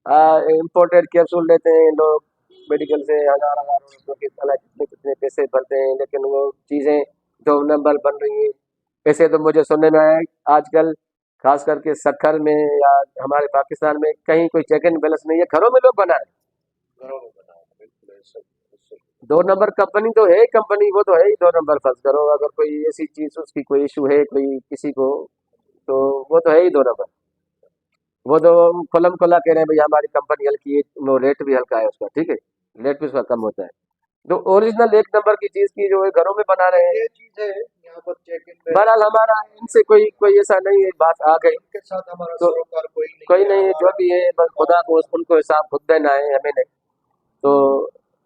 Imported capsule लेते हैं लोग मेडिकल से, हजार हजार रुपये के साला कितने कितने पैसे भरते हैं, लेकिन वो चीज़ें 2 नंबर बन रही हैं। ऐसे तो मुझे सुनने में आया आजकल खास करके सक्खर में या हमारे पाकिस्तान में कहीं कोई चेक एंड बैलेंस नहीं है, घरों में लोग बना रहे हैं। घरों में बना है, बिल्कुल ऐसा ऐसा। 2 नंबर कंपनी तो है, कंपनी वो तो है ही 2 नंबर। फर्ज करो अगर कोई ऐसी चीज उसकी कोई इशू है कोई किसी को, तो वो तो है ही 2 नंबर। वो तो खुलम खुला कह रहे हैं भाई हमारी कंपनी हल्की है, वो रेट भी हल्का है उसका, ठीक है, रेट भी उसका कम होता है। जो ओरिजिनल 1 नंबर की चीज की जो है घरों में बना रहे हैं। ये चीज है यहाँ पर चेक इन बहरहाल हमारा इनसे कोई कोई ऐसा नहीं है, बात आ गई के साथ हमारा तो सरोकार कोई कोई नहीं नहीं है, जो भी है बस खुदा को उनको हिसाब खुद देना है, हमें नहीं। तो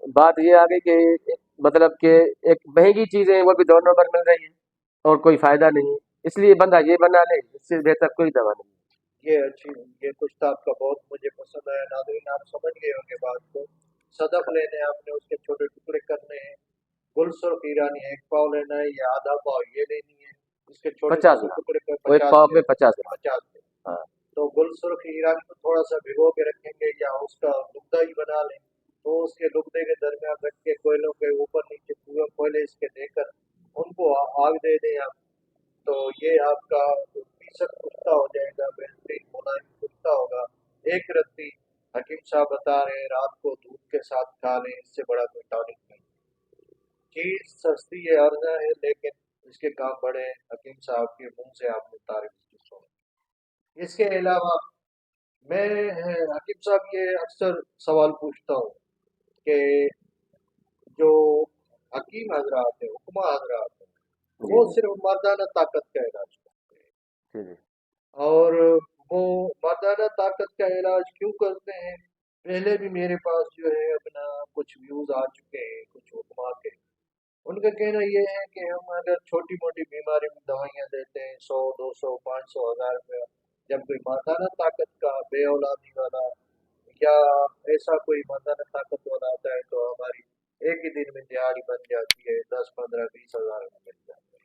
बात ये आ गई कि मतलब कि एक महंगी चीजें हैं वो भी 2 नंबर मिल रही है और कोई फायदा नहीं है, इसलिए बंदा ये बना ले, इससे बेहतर कोई दवा नहीं। ये अच्छी, ये कुछ तो आपका बहुत मुझे पसंद आया नाज़रीन, आप समझ गए होंगे बात को। सदफ लेने हैं आपने, उसके छोटे टुकड़े करने हैं। गुलसुर्ख ईरानी 1 पाव लेना है या आधा पाव ये लेनी है, इसके छोटे 50 छोटे ग्राम टुकड़े कर वो एक 50 पाव ग्राम में 50 ग्राम। 50 ग्राम। हाँ तो गुलसुर्ख ईरानी को थोड़ा सा भिगो के रखेंगे या उसका लुगदा ही बना लें, तो उसके लुगदे के दरमियान रख के कोयलों के ऊपर नीचे पूरा कोयले इसके देकर उनको आग दे दें आप। तो ये आपका फीसद कुश्ता हो जाएगा, बेहतरीन मुलायम कुश्ता होगा। एक रत्ती हकीम साहब बता रहे हैं रात को दूध के साथ खा लें, इससे बड़ा कोई टॉनिक नहीं। चीज सस्ती है, अर्जा है, लेकिन इसके काम बड़े हैं। हकीम साहब के मुंह से आपने तारीफ की सुनी। इसके अलावा मैं हकीम साहब ये अक्सर सवाल पूछता हूँ कि जो हकीम हजरात है, हुक्मा हजरात है, जी वो जी सिर्फ मर्दाना ताकत का इलाज करते जी जी हैं। और वो मर्दाना ताकत का इलाज क्यों करते हैं? पहले भी मेरे पास जो है अपना कुछ व्यूज आ चुके हैं कुछ हुक्मा के। उनका कहना ये है कि हम अगर छोटी मोटी बीमारी में दवाइयाँ देते हैं 100 200 500 1000 रुपया, जब कोई मर्दाना ताकत का बे औलादी वाला या ऐसा कोई मर्दाना ताकत वाला आता है तो हमारी एक ही दिन में दिहाड़ी बन जाती है, 10 15 20 हजार में मिल जाती है।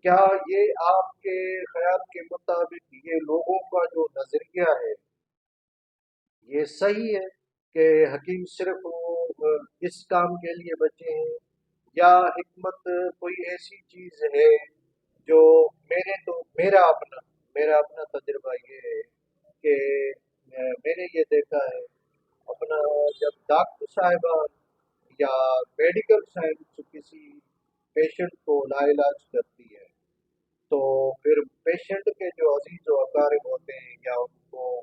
क्या ये आपके ख्याल के मुताबिक ये लोगों का जो नजरिया है ये सही है कि हकीम सिर्फ इस काम के लिए बचे हैं, या हिकमत कोई ऐसी चीज है जो मेरा अपना तजुर्बा ये है कि मैंने ये देखा है अपना, जब डॉक्टर साहिबान या मेडिकल साइंस किसी पेशेंट को लाइलाज करती है, तो फिर पेशेंट के जो अजीज व अकारिब होते हैं या उनको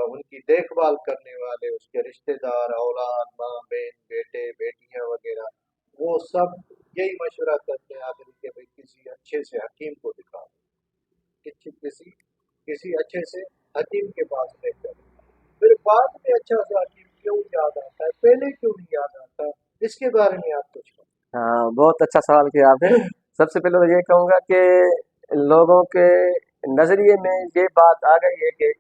उनकी देखभाल करने वाले उसके रिश्तेदार, औलाद, माँ बहन बेटे बेटियां वगैरह, वो सब यही मशवरा करते हैं आखिर के भाई किसी अच्छे से हकीम को दिखाओ, किसी किसी किसी अच्छे से हकीम के पास लेकर। फिर बाद में अच्छा सा हकीम क्यों याद आता है, पहले क्यों नहीं याद आता? इसके बारे में आप कुछ हाँ, बहुत अच्छा सवाल किया आपने। कहें। सबसे पहले तो ये कहूँगा कि लोगों के नज़रिए में ये बात आ गई है कि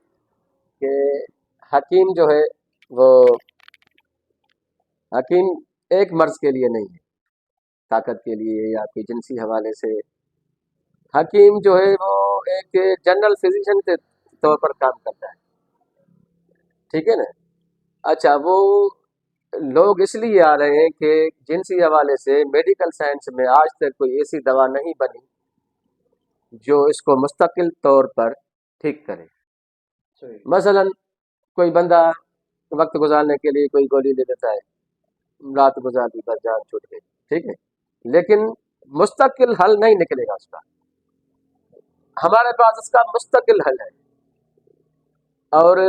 हकीम जो है वो हकीम एक मर्ज के लिए नहीं है, ताकत के लिए या कोई जिनसी हवाले से। हकीम जो है वो एक जनरल फिजिशियन के तौर पर काम करता है, ठीक है ना। अच्छा, वो लोग इसलिए आ रहे हैं कि जिनसी हवाले से मेडिकल साइंस में आज तक कोई ऐसी दवा नहीं बनी जो इसको मुस्तकिल तौर पर ठीक करे। सही। मसलन कोई बंदा वक्त गुजारने के लिए कोई गोली ले लेता है, रात गुजार दी बस जान छूट गई, ठीक है, लेकिन मुस्तकिल हल नहीं निकलेगा उसका। हमारे पास इसका मुस्तकिल हल है, और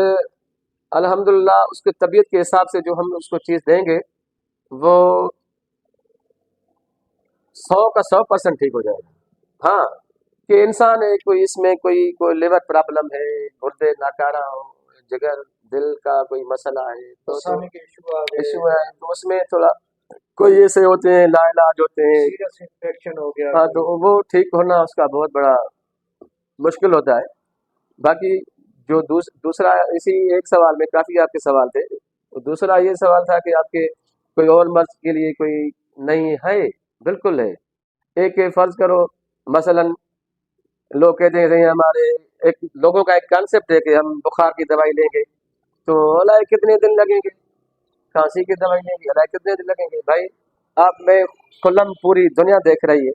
अल्हम्दुलिल्लाह उसकी तबीयत के हिसाब से जो हम उसको चीज़ देंगे वो 100 का 100% ठीक हो जाएगा। हाँ, कि इंसान है कोई इसमें कोई कोई लिवर प्रॉब्लम है, गुर्दे नाकारा हो, जिगर दिल का कोई मसला है, तो के इशू आ गए, इशू है, तो उसमें थोड़ा कोई ऐसे होते हैं लाइलाज होते हैं। सीरियस इन्फेक्शन हो गया हाँ, तो कोई। वो ठीक होना उसका बहुत बड़ा मुश्किल होता है। बाकी जो दूसरा, इसी एक सवाल में काफ़ी आपके सवाल थे, तो दूसरा ये सवाल था कि आपके कोई और मर्ज के लिए कोई नहीं है। बिल्कुल है। एक फर्ज करो मसलन लोग कहते हैं हमारे एक लोगों का एक कॉन्सेप्ट है कि हम बुखार की दवाई लेंगे تو अलाए कितने दिन लगेंगे, खांसी की दवाई लेंगे अलाए कितने दिन लगेंगे। भाई आप में खुल्लम पूरी दुनिया देख रही है,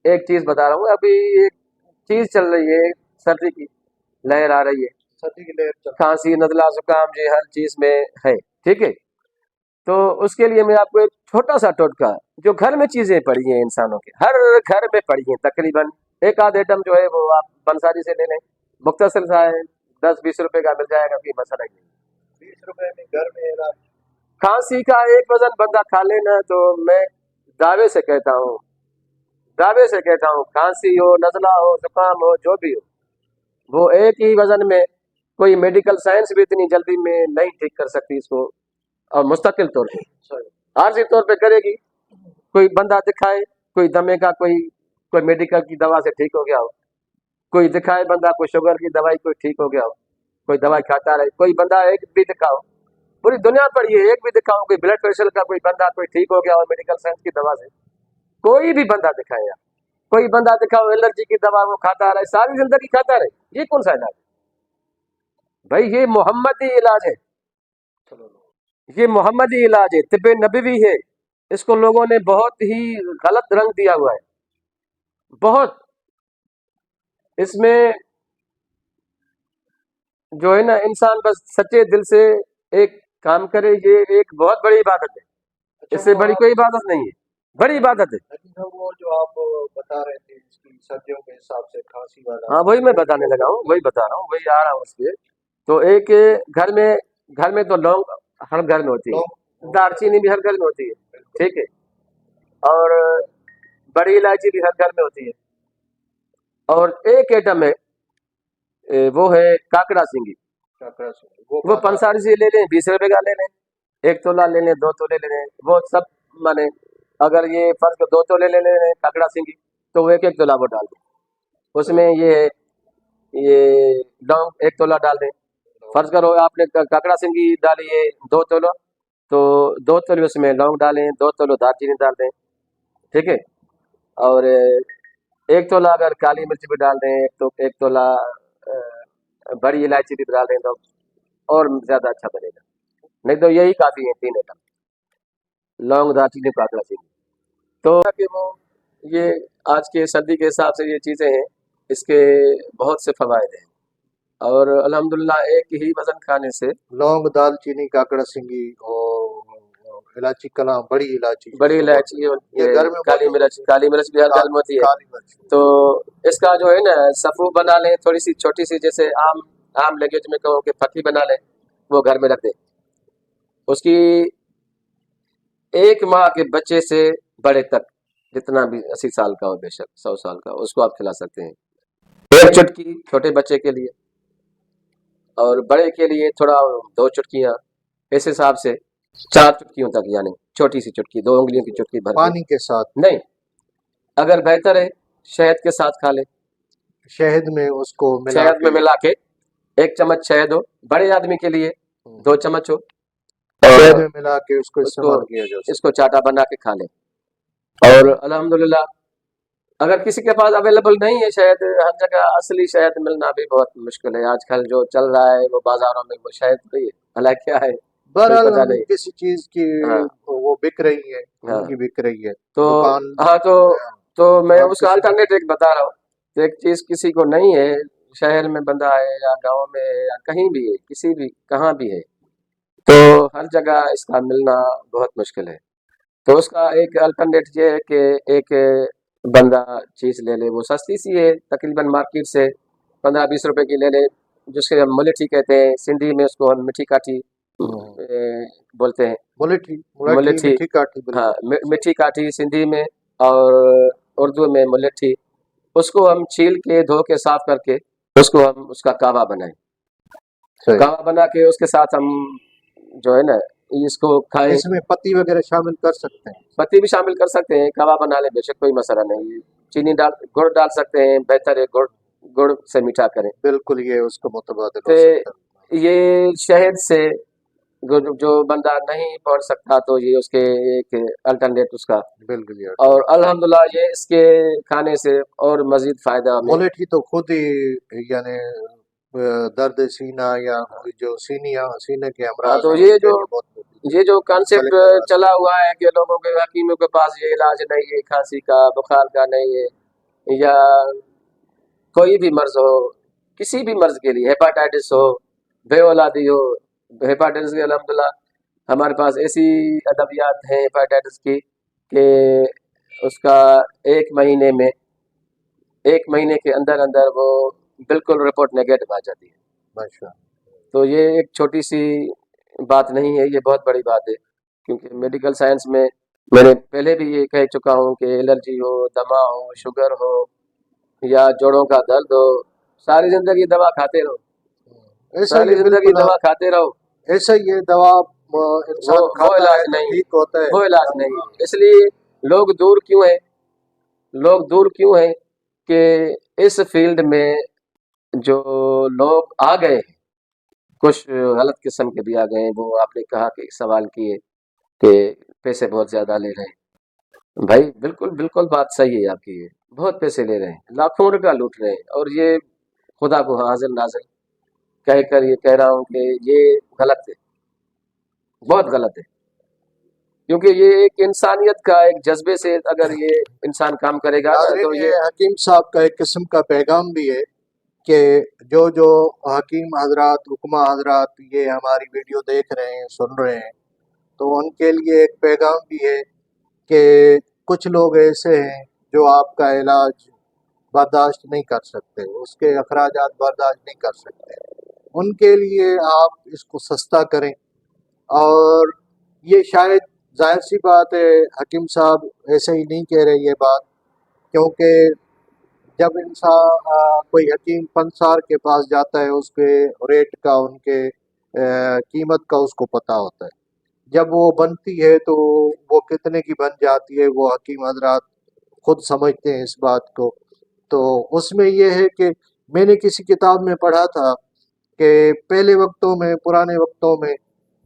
एक चीज बता रहा हूँ, अभी एक चीज चल रही है, सर्दी की लहर आ रही है, सर्दी की लहर चल खांसी नजला जुकाम ये हर चीज में है, ठीक है। तो उसके लिए मैं आपको एक छोटा सा टोटका, जो घर में चीजें पड़ी हैं इंसानों के, हर घर में पड़ी हैं तकरीबन, एक आध आइटम जो है वो आप बंसारी से ले लें, मुख्तसर सा है, 10-20 रुपए का मिल जाएगा, कोई मसला ही नहीं। 20 रुपए में घर में इलाज। खांसी का एक वजन बंदा खा लेना तो मैं दावे से कहता हूँ, दावे से कहता हूँ, खांसी हो नजला हो जुकाम हो जो भी हो, वो एक ही वजन में कोई मेडिकल साइंस भी इतनी जल्दी में नहीं ठीक कर सकती इसको, और मुस्तकिल तौर पे आर्जी तौर पे करेगी। कोई बंदा दिखाए, कोई दमे का कोई मेडिकल की दवा से ठीक हो गया हो, कोई दिखाए बंदा कोई शुगर की दवाई कोई ठीक हो गया हो, कोई दवाई खाता रहे, कोई बंदा एक भी दिखाओ, पूरी दुनिया पड़ी है, एक भी दिखाओ कोई ब्लड प्रेशर का कोई बंदा कोई ठीक हो गया हो मेडिकल साइंस की दवा से, कोई भी बंदा दिखाए यार, कोई बंदा दिखाओ एलर्जी की दवा वो खाता रहे, सारी जिंदगी खाता रहे, ये कौन सा इलाज है भाई? ये मोहम्मदी इलाज है, ये मोहम्मदी इलाज है, तिब्बे नबवी है। इसको लोगों ने बहुत ही गलत रंग दिया हुआ है, बहुत। इसमें जो है ना, इंसान बस सच्चे दिल से एक काम करे, ये एक बहुत बड़ी इबादत है, इससे बड़ी कोई इबादत नहीं है, बड़ी इबादत है। वो जो आप बता रहे थे इसकी सर्दियों के हिसाब से खांसी वाला, हाँ वही मैं बताने लगा हूँ, वही बता रहा हूँ, वही आ रहा हूँ उसके। तो एक घर में तो लौंग हर घर में होती है, दालचीनी भी हर घर में होती है, ठीक है, और बड़ी इलायची भी हर घर में होती है, और एक आइटम है वो है काकड़ा सिंगी, वो पंसारी से ले लें, 20 रुपए का ले लें, 1 तोला ले लें, 2 तोले ले लें, वो सब माने, अगर ये फर्ज को 2 तोले ले लें काकड़ा सिंगी, तो वो 1-1 तोला वो डाल दें, उसमें ये लौंग 1 तोला डाल दें। फर्ज करो आपने काकड़ा सिंगी डाली है 2 तोला, तो 2 तोले उसमें लौंग डालें, 2 तोले दालचीनी डाल दें, ठीक है, और 1 तोला अगर काली मिर्च भी डाल दें, तो 1 तोला बड़ी इलायची भी डाल दें, तो और ज्यादा अच्छा बनेगा, नहीं तो यही काफी है 3 आइटम, लौंग दालचीनी काकड़ा सिंगी। तो कि वो ये आज के सर्दी के हिसाब से ये चीजें हैं, इसके बहुत से फवायद हैं, और अल्हम्दुलिल्लाह एक ही वजन खाने से, लौंग दालचीनी काकड़ा सिंगी और इलायची कलाम, बड़ी इलायची, बड़ी इलायची ये घर में काली मिर्च भी हर घर में होती है, काली मिर्च, तो इसका जो है ना सफू बना लें, थोड़ी सी छोटी सी, जैसे आम लैंग्वेज में कहो कि फकी बना लें, वो घर में रख दें, उसकी 1 माह के बच्चे से बड़े तक, जितना भी 80 साल का हो, बेशक 100 साल का, उसको आप खिला सकते हैं। 1 चुटकी छोटे बच्चे के लिए, और बड़े के लिए थोड़ा 2 चुटकियां, इस हिसाब से 4 चुटकियों तक, यानी छोटी सी चुटकी, 2 उंगलियों की चुटकी भर पानी के साथ नहीं, अगर बेहतर है शहद के साथ खा ले, शहद में उसको शहद में मिला के 1 चम्मच शहद हो, बड़े आदमी के लिए 2 चम्मच हो, शहद में मिला के उसको इस्तेमाल किया जा सकता है, इसको चाटा बना के खा ले। और अल्हम्दुलिल्लाह अगर किसी के पास अवेलेबल नहीं है शहद, हर जगह असली शहद मिलना भी बहुत मुश्किल है आजकल, जो चल रहा है वो बाजारों में वो शहद भी है, हालांकि क्या है बहरहाल पता नहीं, किसी चीज की हाँ, वो बिक रही है, हाँ, उनकी बिक रही है, तो दुकान, हाँ, तो मैं आप उसका किसी अल्टरनेट एक बता रहा हूँ, तो एक चीज किसी को नहीं है, शहर में बंदा है या गांव में है या कहीं भी है, किसी भी कहाँ भी है, तो हर जगह इसका मिलना बहुत मुश्किल है, तो उसका एक अल्टरनेट ये है कि एक बंदा चीज ले ले, वो सस्ती सी है तकरीबन, मार्केट से 15-20 रुपए की ले ले, जिसके हम मुलेठी कहते हैं, सिंधी में उसको हम मिठी काठी बोलते हैं, मुलेठी, मुलेठी, मिठी काठी, हाँ, बिल्कुल मिठी काठी सिंधी में, और उर्दू में मुलेठी, उसको हम छील के धो के साफ करके उसको हम उसका कावा बनाएं, सही। कावा बना के उसके साथ हम जो है ना इसको खाएं, इसमें पत्ती वगैरह शामिल कर सकते हैं, पत्ती भी शामिल कर सकते हैं, कावा बना ले, बेशक कोई मसला नहीं है, चीनी डाल गुड़ डाल सकते हैं, बेहतर है गुड़ से मीठा करें, बिल्कुल ये उसको मुतबादिल तो हो सकता है। ये शहद से जो बंदा नहीं पढ़ सकता, तो ये उसके एक अल्टरनेट उसका, बिल्कुल यार, और अल्हम्दुलिल्लाह ये इसके खाने से और मजीद फायदा हमें, मुलेठी तो खुद ही यानी दर्द सीना या जो सीने के हाँ, अमराज तो हैं ये उनके जो लिए बहुत मुफीद है। ये जो कॉन्सेप्ट मलिक नवाज चला साहब। हुआ है कि लोगों के हकीमों के पास ये इलाज नहीं है, खांसी का, बुखार का नहीं है, या कोई भी मर्ज हो, किसी भी मर्ज के लिए, हेपाटाइटिस हो, बे औलादी हो, हेपाटाइटिस के अल्हम्दुलिल्लाह हमारे पास ऐसी अदवियात हैं हेपाटाइटिस की कि उसका 1 महीने में 1 महीने के अंदर अंदर वो बिल्कुल रिपोर्ट नेगेटिव आ जाती है। माशा तो ये एक छोटी सी बात नहीं है, ये बहुत बड़ी बात है, क्योंकि मेडिकल साइंस में मैंने पहले भी ये कह चुका हूँ कि एलर्जी हो, दमा हो, शुगर हो, या जोड़ों का दर्द हो, सारी जिंदगी दवा खाते रहो, ऐसा सारी ये जिंदगी बिल्कुल दवा खाते रहो, ऐसा ये दवा वो इंसान वो खाता है इलाज तो नहीं है, ठीक होता है। वो इलाज नहीं है। इसलिए लोग दूर क्यों हैं, लोग दूर क्यों हैं कि इस फील्ड में जो लोग आ गए हैं, कुछ गलत किस्म के भी आ गए हैं। वो आपने कहा कि सवाल किए कि पैसे बहुत ज्यादा ले रहे हैं, भाई बिल्कुल बिल्कुल बात सही है आपकी, ये बहुत पैसे ले रहे हैं, लाखों रुपया लूट रहे हैं, और ये खुदा को हाजिर नाजिर कह कर ये कह रहा हूँ कि ये गलत है, बहुत गलत है, क्योंकि ये एक इंसानियत का एक जज्बे से अगर ये इंसान काम करेगा ना नाज़रीन, तो ये ये हकीम साहब का एक किस्म का पैगाम भी है कि जो जो हकीम हजरात, हुक्मा हजरात ये हमारी वीडियो देख रहे हैं, सुन रहे हैं, तो उनके लिए एक पैगाम भी है कि कुछ लोग ऐसे हैं जो आपका इलाज बर्दाश्त नहीं कर सकते, उसके अखराजात बर्दाश्त नहीं कर सकते। उनके लिए आप इसको सस्ता करें। और ये शायद जाहिर सी बात है, हकीम साहब ऐसे ही नहीं कह रहे ये बात, क्योंकि जब इंसान कोई हकीम पंसार के पास जाता है उसके रेट का, उनके कीमत का उसको पता होता है। जब वो बनती है तो वो कितने की बन जाती है वो हकीम हजरात खुद समझते हैं इस बात को। तो उसमें ये है कि मैंने किसी किताब में पढ़ा था कि पहले वक्तों में, पुराने वक्तों में,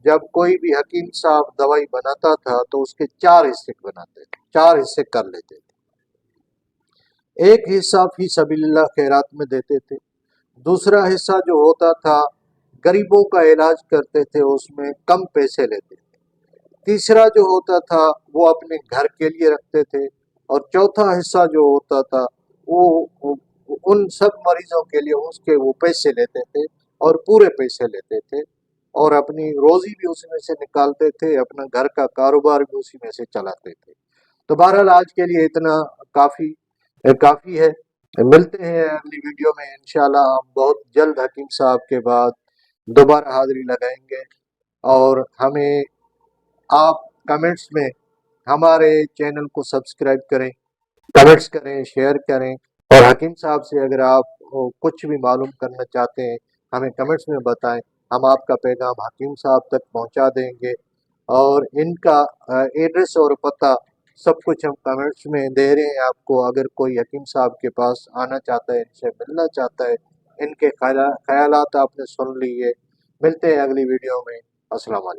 जब कोई भी हकीम साहब दवाई बनाता था तो उसके 4 हिस्से बनाते थे, 4 हिस्से कर लेते थे। एक हिस्सा फी सबीलिल्लाह खैरात में देते थे, दूसरा हिस्सा जो होता था गरीबों का इलाज करते थे, उसमें कम पैसे लेते थे, तीसरा जो होता था वो अपने घर के लिए रखते थे, और चौथा हिस्सा जो होता था वो उन सब मरीजों के लिए उसके वो पैसे लेते थे, और पूरे पैसे लेते थे, और अपनी रोजी भी उसमें से निकालते थे, अपना घर का कारोबार भी उसी में से चलाते थे। तो बहरहाल आज के लिए इतना काफ़ी है। मिलते हैं अगली वीडियो में इंशाल्लाह। हम बहुत जल्द हकीम साहब के बाद दोबारा हाजिरी लगाएंगे, और हमें आप कमेंट्स में हमारे चैनल को सब्सक्राइब करें, कमेंट्स करें, शेयर करें, और हकीम साहब से अगर आप कुछ भी मालूम करना चाहते हैं हमें कमेंट्स में बताएं, हम आपका पैगाम हकीम साहब तक पहुंचा देंगे। और इनका एड्रेस और पता सब कुछ हम कमेंट्स में दे रहे हैं आपको। अगर कोई हकीम साहब के पास आना चाहता है, इनसे मिलना चाहता है, इनके ख्यालात आपने सुन लिए। मिलते हैं अगली वीडियो में। अस्सलाम वालेकुम।